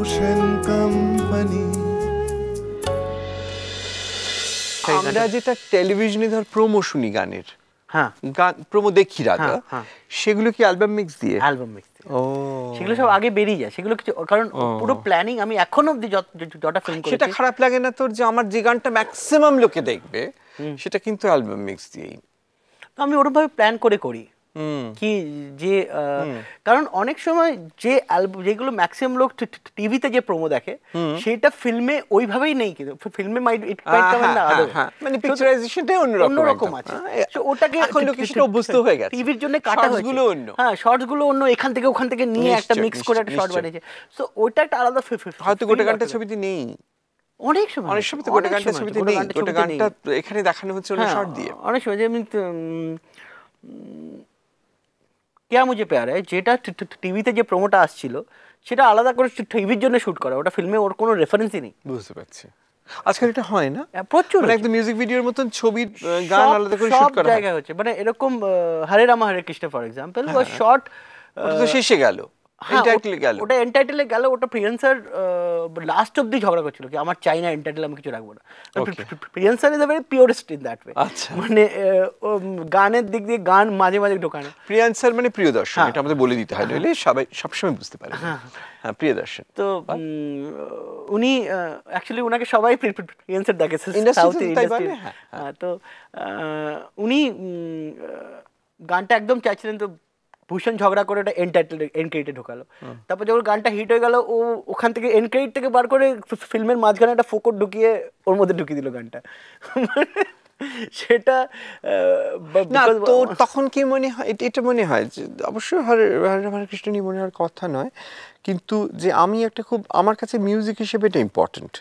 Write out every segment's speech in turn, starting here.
Ocean Company. আমরা যেটা টেলিভিশনে ধর প্রোমো শুনি গানের, হ্যাঁ গান প্রোমো দেখি রাজা, সেগুলো কি অ্যালবাম মিক্স দিয়ে? অ্যালবাম মিক্স দিয়ে। ও, সেগুলো সব আগে বেরিয়ে যায়, সেগুলো কিছু, কারণ পুরো প্ল্যানিং আমি এখনো অবধি যতটা ফিল্ম করেছি। সেটা খারাপ লাগে না তোর যে আমার যে গানটা ম্যাক্সিমাম লোকে দেখবে সেটা কিন্তু অ্যালবাম মিক্স দিয়েই? আমি ওরকম ভাবে প্ল্যান করি কি যে কারণ অনেক সময় যে অ্যালবাম যেগুলো ম্যাক্সিমাম লোক টিভিতে যে প্রোমো দেখে সেটা ফিল্মে ওইভাবেই নেই, কিন্তু ফিল্মে মাইট ইট মাইট কাম ইন দা আদার, মানে পিকচারাইজেশনটাই অন্যরকম আছে। তো ওটাকে এখন লোকে সেটা অভ্যস্ত হয়ে গেছে, টিভির জন্য কাটা হয়েছে, গুলো অন্য, হ্যাঁ শর্টস গুলো অন্য, এখান থেকে ওখান থেকে নিয়ে একটা মিক্স করে একটা শর্ট বানিয়েছে। সো ওটা একটা আলাদা হয়তো গোটা গানটা ছবিতে নেই, অনেক সময় তো গোটা গানটা ছবিতে নেই, গোটা গানটা এখানে দেখানো হচ্ছে অন্য শর্ট দিয়ে। অনেক সময় যেমন क्या मुझे प्यार है যেটা টিভিতে যে প্রোমোটা আসছিল সেটা আলাদা করে টিভির জন্য শুট করা, ওটা ফিল্মে ওর কোনো রেফারেন্সই নেই। বুঝতে পারছি, আজকাল এটা হয় না প্রচুর, মানে একদম মিউজিক ভিডিওর মতন ছবির গান আলাদা করে শুট করা হয়, সব জায়গায় হচ্ছে। মানে এরকম Hare Rama Hare Krishna for example was short, ওটা তো শেষে গেল, এন্টাইটেলে গেল, ওটা এন্টাইটেলে গেল, ওটা প্রিয়ান্সার লাস্ট অবধি ঝগড়া করছিল কি আমার চাই না এন্টাইটেল, আমি কিছু রাখবো না। প্রিয়ান্সার is a very purest in that way, মানে গানের দিক দিয়ে গান মাঝে মাঝে ঢোকানো। প্রিয়ান্সার মানে প্রিয় দর্শন, এটা আমাদের বলে দিতে হয়, নইলে সবাই সবসময় বুঝতে পারে। হ্যাঁ প্রিয় দর্শন। তো উনি অ্যাকচুয়ালি ওনাকে সবাই প্রিয়ান্সার দেখে সাউথ ইন্ডাস্ট্রি, তো উনি গানটা একদম চাইছিলেন, তো ভূষণ ঝগড়া করে ওটা এন্ড ক্রেডিটে ঢোকালো। তারপর যখন গানটা হিট হয়ে গেল ও ওখান থেকে এন্ড ক্রেডিট থেকে বার করে ফিল্মের মাঝখানে একটা ফোকট ঢুকিয়ে ওর মধ্যে ঢুকিয়ে দিল গানটা। সেটা না তো তখন কি মনে হয়, এটা মনে হয় যে অবশ্যই হরে কৃষ্ণ নিয়ে মনে হওয়ার কথা নয়, কিন্তু যে আমি একটা খুব আমার কাছে মিউজিক হিসেবে এটা ইম্পর্টেন্ট,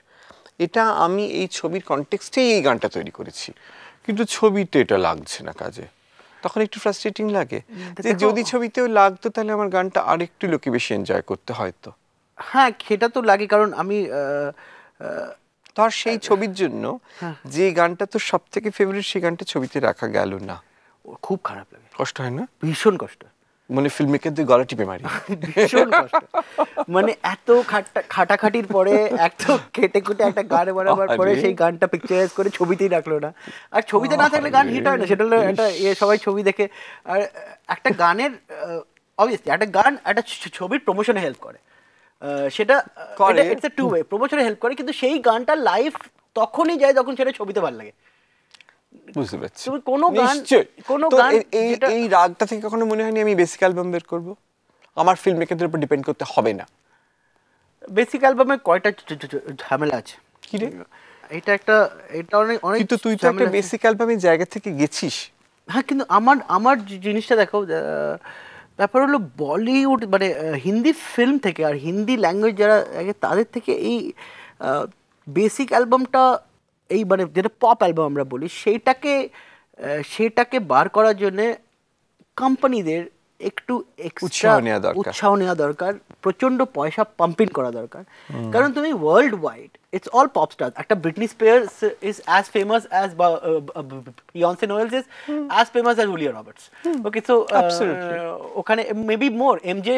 এটা আমি এই ছবির কনটেক্সটেই এই গানটা তৈরি করেছি, কিন্তু ছবিতে এটা লাগছে না কাজে, তখন একটু ফ্রাস্ট্রেটিং লাগে যে যদি ছবিতেও লাগতো তাহলে আমার গানটা আরেকটু লোকে বেশি এনজয় করতে হয়তো। হ্যাঁ সেটা তো লাগে, কারণ আমি তার সেই ছবির জন্য যে গানটা তো সব থেকে ফেভারিট সেই গানটা ছবিতে রাখা গেল না, খুব খারাপ লাগে, কষ্ট হয় না? ভীষণ কষ্ট, মানে ফিল্মমেকারদের গলা টিপে মারি, ভীষণ কষ্ট। মানে এত খাটাখাটির পরে এত কেটে কুটে একটা গান বানাবার পরে সেই গানটা পিকচারাইজ করে ছবিতেই রাখলো না, আর ছবিতে না থাকলে গান হিট হয় না, সেটা হলো একটা সবাই ছবি দেখে। আর একটা গানের অবভিয়াসলি একটা গান একটা ছবির প্রমোশনে হেল্প করে, সেটা ইটস এ টু ওয়ে, প্রমোশনে হেল্প করে, কিন্তু সেই গানটা লাইভ তখনই যায় যখন সেটা ছবিতে ভালো লাগে। বুঝতে পারছি, কোনো গান এই রাগটা থেকে কখনো মনে হয়নি আমি বেসিক অ্যালবাম বের করবো, আমার ফিল্ম মেকারদের উপর ডিপেন্ড করতে হবে না? বেসিক অ্যালবামে কয়টা ঝামেলা আছে কি রে, এটা অনেক কিন্তু তুই তো একটা বেসিক অ্যালবামের জায়গা থেকে গেছিস। হ্যাঁ কিন্তু আমার জিনিসটা দেখো, ব্যাপার হলো বলিউড মানে হিন্দি ফিল্ম থেকে আর হিন্দি ল্যাঙ্গুয়েজ যারা তাদের থেকে এই বেসিক অ্যালবামটা, এই মানে যেটা পপ অ্যালবাম আমরা বলি, সেটাকে বার করার জন্যে কোম্পানিদের একটু এক্সট্রা উৎসাহ নেওয়া দরকার, প্রচণ্ড পয়সা পাম্পিং করা দরকার। কারণ তুমি world wide it's all pop star, একটা Britney Spears is as famous as Beyonce Knowles is as famous as Julia Roberts. Okay, so ওখানে maybe more MJ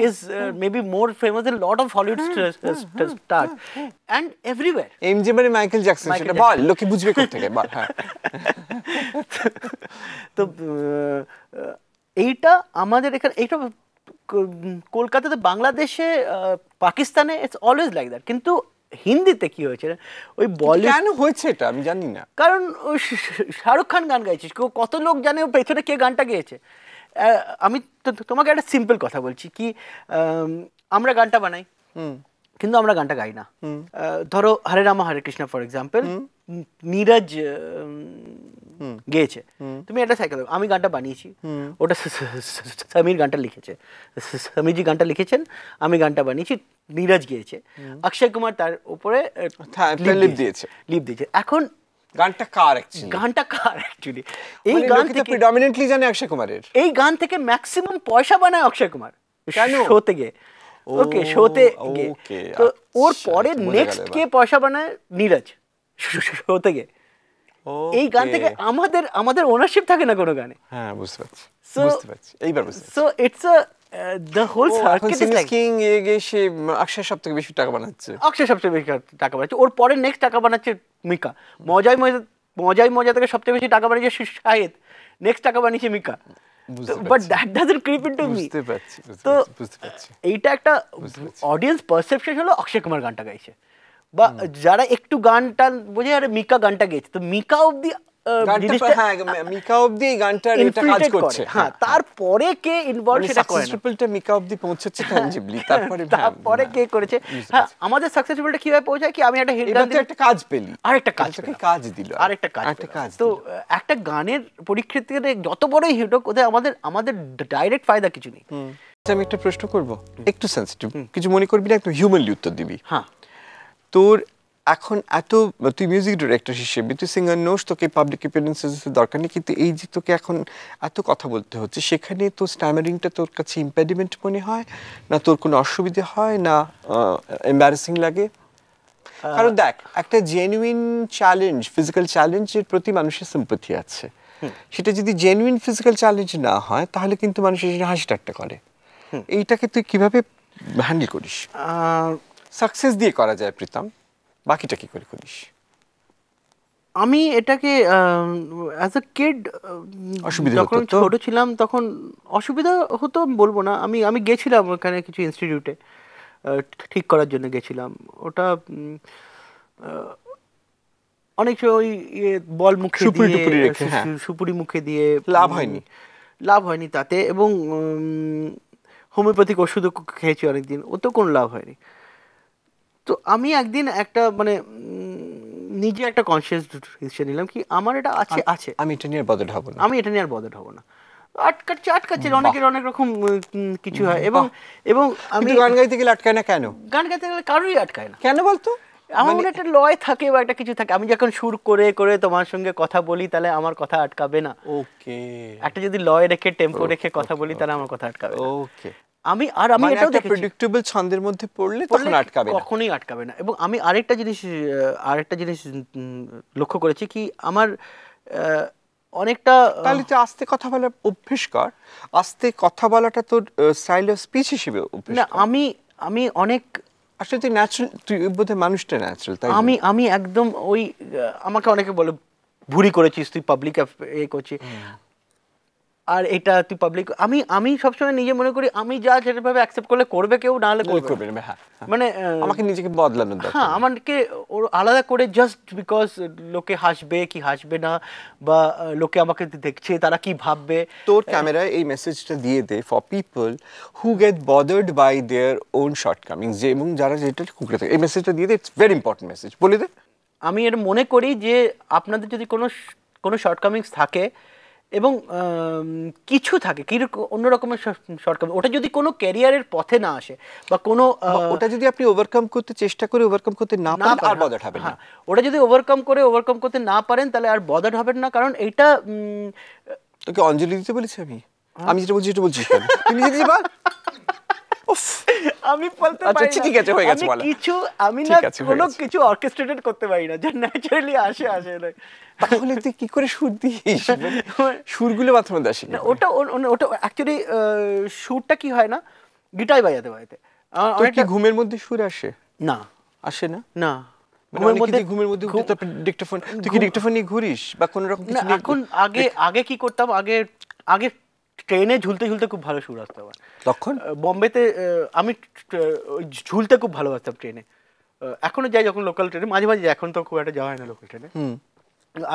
is maybe more famous than lot of Hollywood star and everywhere. MJ মানে Michael Jackson, সেটা বল লোকে বুঝবে কোথা থেকে বল। হ্যাঁ, তো এইটা আমাদের এখানে, এইটা কলকাতাতে, বাংলাদেশে, পাকিস্তানে ইটস অলওয়েজ লাইক দ্যাট। কিন্তু হিন্দিতে কি হয়েছে, ওই বলিউড কেন হয়েছে এটা আমি জানি না, কারণ ওই শাহরুখ খান গান গাইছিস, কত লোক জানে পেছনে কে গানটা গেয়েছে। আমি তোমাকে একটা সিম্পল কথা বলছি কি, আমরা গানটা বানাই কিন্তু আমরা গানটা গাই না। ধরো হরে রামা হরে কৃষ্ণ ফর এক্সাম্পল, নীরজ গেয়েছে, তুমি একটা সাইকেল, আমি গানটা বানিয়েছি, ওটা সমীর গানটা লিখেছে, সমীরজি গানটা লিখেছেন, আমি গানটা বানিয়েছি, নীরজ গেয়েছে, অক্ষয় কুমার তার উপরে লিপ দিয়েছে। এখন গানটা কার অ্যাকচুয়ালি এই গান থেকে প্রিডমিনেন্টলি জানে অক্ষয় কুমারের, এই গান থেকে ম্যাক্সিমাম পয়সা বানায় অক্ষয় কুমার শোতে গিয়ে। ওকে, শোতে গিয়ে, তো ওর পরে নেক্সট কে পয়সা বানায়, নীরজ শোতে গিয়ে। এই গান থেকে আমাদের ওনারশিপ থাকে না কোনো গানে। হ্যাঁ বুঝতে পারছি, এইবার বুঝতে পারছি। So the whole circuit is like king say Akshay সবথেকে বেশি টাকা বানাচ্ছে, অক্ষয় সবচেয়ে বেশি টাকা বানাচ্ছে, ওর পরে নেক্সট টাকা বানাচ্ছে মিকা, মজাই মজা থেকে সবচেয়ে বেশি টাকা বানিয়েছে শাহেদ, নেক্সট টাকা বানিয়েছে Mika, but that doesn't creep into me. তো এইটা একটা অডিয়েন্স পারসেপশন হলো অক্ষয় কুমার গানটা গাইছে, বা যারা একটু গানটা বোঝে আরে মিকা গানটা গেয়েছে, তো মিকা অবধি মিকা অবধি গানটার এটা কাজ করছে, হ্যাঁ তারপরে কে ইনভলভ সেটা করে না, সাকসেসফুলটা মিকা অবধি পৌঁছাচ্ছে ট্যানজিবলি, তারপরে কে করেছে। হ্যাঁ আমাদের সাকসেসফুলটা কিভাবে পৌঁছায় কি আমি একটা হিট গান দিই, একটা কাজ পেলি, আরেকটা কাজ দিল, আরেকটা কাজ। তো একটা গানের পরিপ্রেক্ষিতে যত বড়ই হিট হোক ওদের আমাদের ডাইরেক্ট ফায়দা কিছু নেই। আমি একটা প্রশ্ন করব, একটু সেনসিটিভ, কিছু মনে করবি না, একটু হিউম্যানলি উত্তর দিবি। হ্যাঁ তোর এখন তুই মিউজিক ডিরেক্টর হিসেবে, তুই সিঙ্গার নোস, তোকে পাবলিক অ্যাপিয়ারেন্সেস দরকার নেই, কিন্তু এই যে তোকে এখন এত কথা বলতে হচ্ছে, সেখানে তোর স্ট্যামারিংটা তোর কাছে ইম্প্যাডিমেন্ট মনে হয় না, তোর কোনো অসুবিধা হয় না, এম্বারেসিং লাগে? কারণ দেখ, একটা জেনুইন চ্যালেঞ্জ, ফিজিক্যাল চ্যালেঞ্জের প্রতি মানুষের সিম্পাথি আছে, সেটা যদি জেনুইন ফিজিক্যাল চ্যালেঞ্জ না হয় তাহলে কিন্তু মানুষ হাসি ঠাট্টা করে। এইটাকে তুই কিভাবে হ্যান্ডেল করিস? সাকসেস দিয়ে করা যায় প্রীতম, বাকিটা কি করে করিস? আমি এটাকে অ্যাজ আ কিড যখন ছোট ছিলাম তখন অসুবিধা হতো বলবো না, আমি গেছিলাম ওখানে কিছু ইনস্টিটিউটে ঠিক করার জন্য গেছিলাম, ওটা অনেক ওই বল মুখে দিয়ে সুপুরি মুখে দিয়ে লাভ হয়নি তাতে, এবং হোমিওপ্যাথিক ওষুধও খেয়েছি অনেকদিন, ওতেও কোনো লাভ হয়নি। তো আমি একদিন একটা মানে নিজে একটা কনসিয়াস ডিসিশন নিলাম কি আমার এটা আছে, আমি এটা নিয়ে বদল হব না, আটকাচ্ছে অনেকের অনেক রকম কিছু হয়, এবং আমি গান গাইতে গেলে আটকায় না কেন? গান গাইতে গেলে কারোরই আটকায় না, কেন বলতো? আমার মনে একটা লয় থাকে বা একটা কিছু থাকে, আমি যখন সুর করে করে তোমার সঙ্গে কথা বলি তাহলে আমার কথা আটকাবে না। ওকে, একটা যদি লয় রেখে টেম্পো রেখে কথা বলি তাহলে আমার কথা আটকাবে না। ওকে, আমি এটাও দেখেছি প্রেডিক্টেবল ছন্দের মধ্যে পড়লে তখন আটকাবে না, কখনোই আটকাবে না। এবং আমি আরেকটা জিনিস লক্ষ্য করেছি কি আমার অনেকটা, তাহলে তুই আস্তে কথা বলার অভ্যেস কর, আস্তে কথা বলাটা তোর স্টাইল অফ স্পিচ হিসেবে অভ্যেস না। আমি অনেক আসলে তুই ন্যাচারাল, তুই বোধহয় মানুষটা ন্যাচারাল, তাই আমি একদম ওই আমাকে অনেকে বলে ভুরি করেছিস তুই, পাবলিক করছিস, আর এটা তুই পাবলিক, আমি সবসময় নিজে মনে করি আমি যা যেভাবে অ্যাকসেপ্ট করলে করবে কেউ, না হলে করবে না। মানে আমাকে নিজেকে বদলানো দরকার, হ্যাঁ আমাকে ওর আলাদা করে জাস্ট বিকজ লোকে হাসবে কি হাসবে না, বা লোকে আমাকে দেখছে তারা কি ভাববে। তোর ক্যামেরায় এই মেসেজটা দিয়ে দে for people who get bothered by their own shortcomings, এবং যারা যেটা কুকড়ে থাকে, এই মেসেজটা দিয়ে দে, ইটস ভেরি ইম্পর্টেন্ট মেসেজ, বলে দে। আমি এটা মনে করি যে আপনাদের যদি কোনো শর্টকামিংস থাকে এবং কিছু থাকে অন্য রকমের শর্টকামিং, ওটা যদি কোনো ক্যারিয়ারের পথে না আসে বা কোনো ওটা যদি আপনি ওভারকাম করতে চেষ্টা করে ওভারকাম করতে না পারেন, আর বদার্ড হবে না। ওটা যদি ওভারকাম করতে না পারেন তাহলে আর বদার্ড হবেন না, কারণ এইটা তোকে অঞ্জলি দিতে বলেছি আমি যেটা বলছি এটা বলছিস কেন? তুমি যদি বল আমি বলতে পারি আচ্ছা ঠিক আছে, হয়ে গেছে বলা। আমি না কোনো কিছু অর্কেস্ট্রেটেড করতে পারি না, যা ন্যাচারালি আসে না। তাহলে তুই কি করে সুর দিস? সুরগুলো মাত্র মধ্যে আসে না। ওটা অ্যাকচুয়ালি সুরটা কি হয় না, গিটার বাজাতে তোর কি ঘুমের মধ্যে সুর আসে? না, আসে না। না, ঘুমের মধ্যে ডিক্টোফোন, তুই কি ডিক্টোফোন নিয়ে ঘুরিস বা কোনো রকম কিছু? এখন আগে কি করতাম, আগে ট্রেনে ঝুলতে খুব ভালো সুর আসতো আমার। তখন বম্বেতে আমি ঝুলতে খুব ভালোবাসতাম ট্রেনে, এখনো যাই যখন লোকাল ট্রেনে, মাঝে মাঝে, এখন তো খুব একটা যাওয়া হয় না লোকাল ট্রেনে।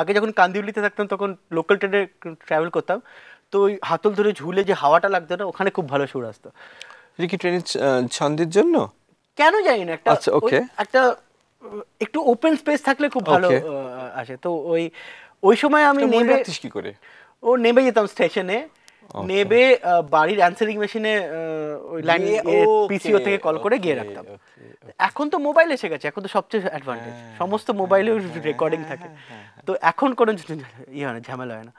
আগে যখন কান্দিউলিতে থাকতাম তখন লোকাল ট্রেনে ট্রাভেল করতাম, তো ওই হাতল ধরে ঝুলে যে হাওয়াটা লাগতো না, ওখানে খুব ভালো সুর আসতো। কি ট্রেনের ছন্দের জন্য কেন জানি না, একটা একটু ওপেন স্পেস থাকলে খুব ভালো আসে। তো ওই সময় আমি নেমে যেতাম স্টেশনে, নেবে বাড়ির অ্যানসারিং মেশিনে ওই লাইন পিসিও থেকে কল করে গিয়ে রাখতাম। এখন তো মোবাইল এসে গেছে, এখন তো সবচেয়ে অ্যাডভান্টেজ, সমস্ত মোবাইলে রেকর্ডিং থাকে, তো এখন কোনো হয় না, ঝামেলা হয় না।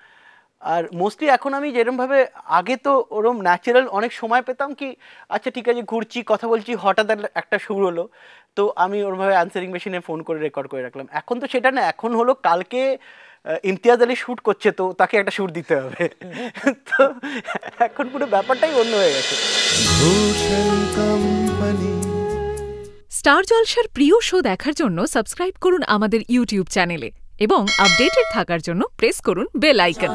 আর মোস্টলি এখন আমি যেরকমভাবে, আগে তো ওরম ন্যাচারাল অনেক সময় পেতাম কি, আচ্ছা ঠিক আছে ঘুরছি কথা বলছি হঠাৎ একটা সুর হলো, তো আমি ওরভাবে অ্যানসারিং মেশিনে ফোন করে রেকর্ড করে রাখলাম। এখন তো সেটা না, এখন হলো কালকে ইমতিয়াজ আলী শ্যুট করছে তো তাকে একটা শ্যুট দিতে হবে। তো এখন পুরো ব্যাপারটাই অন্য হয়ে গেছে। স্টার জলসার প্রিয় শো দেখার জন্য সাবস্ক্রাইব করুন আমাদের ইউটিউব চ্যানেলে এবং আপডেটেড থাকার জন্য প্রেস করুন বেল আইকন।